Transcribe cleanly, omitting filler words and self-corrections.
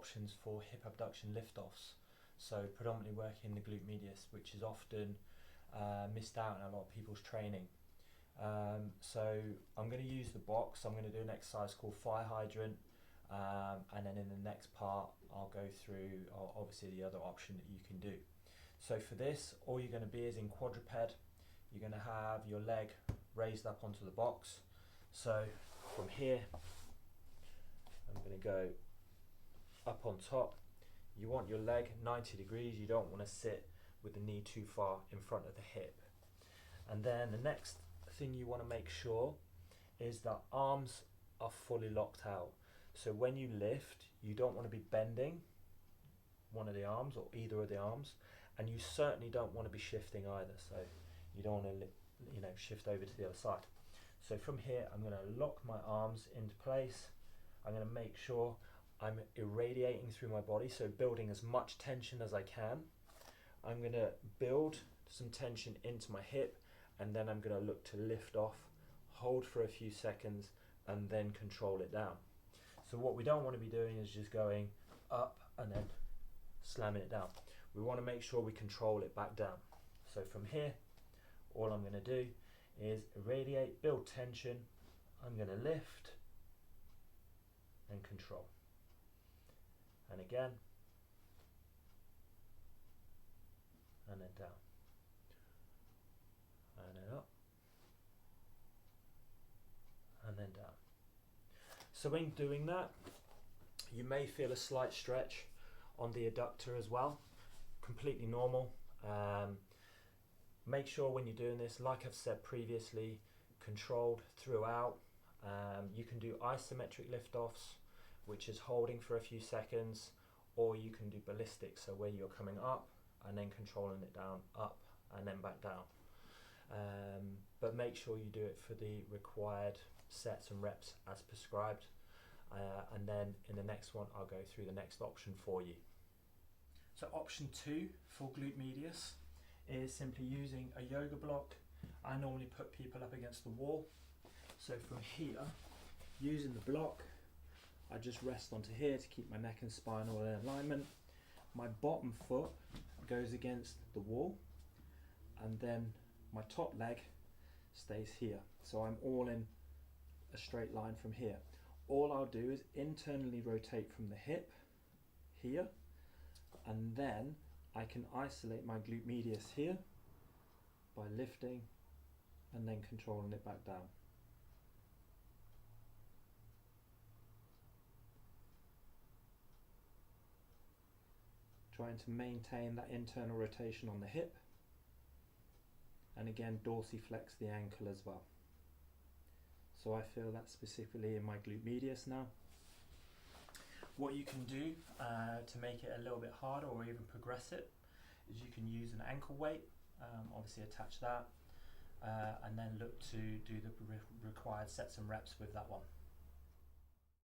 options for hip abduction lift-offs, so predominantly working the glute medius, which is often missed out in a lot of people's training. So I'm going to use the box. I'm going to do an exercise called fire hydrant, and then in the next part I'll go through obviously the other option that you can do. So for this, all you're going to be is in quadruped. You're going to have your leg raised up onto the box. So from here I'm going to go up on top. You want your leg 90 degrees. You don't want to sit with the knee too far in front of the hip. And then the next thing you want to make sure is that arms are fully locked out. So when you lift, you don't want to be bending one of the arms or either of the arms, and you certainly don't want to be shifting either. So you don't want to shift over to the other side. So from here I'm going to lock my arms into place. I'm going to make sure I'm irradiating through my body, so building as much tension as I can. I'm going to build some tension into my hip, and then I'm going to look to lift off, hold for a few seconds, and then control it down. So what we don't want to be doing is just going up and then slamming it down. We want to make sure we control it back down. So from here, all I'm going to do is irradiate, build tension. I'm going to lift and control. And again, and then down, and then up, and then down. So in doing that, you may feel a slight stretch on the adductor as well. Completely normal. Make sure when you're doing this, like I've said previously, controlled throughout. You can do isometric lift-offs, which is holding for a few seconds, or you can do ballistic, so where you're coming up and then controlling it down, up and then back down. But make sure you do it for the required sets and reps as prescribed, and then in the next one I'll go through the next option for you. So option 2 for glute medius is simply using a yoga block. I normally put people up against the wall. So from here, using the block, I just rest onto here to keep my neck and spine all in alignment. My bottom foot goes against the wall, and then my top leg stays here. So I'm all in a straight line from here. All I'll do is internally rotate from the hip here, and then I can isolate my glute medius here by lifting and then controlling it back down. Trying to maintain that internal rotation on the hip, and again dorsiflex the ankle as well. So I feel that specifically in my glute medius now. What you can do to make it a little bit harder or even progress it is you can use an ankle weight, obviously attach that, and then look to do the required sets and reps with that one.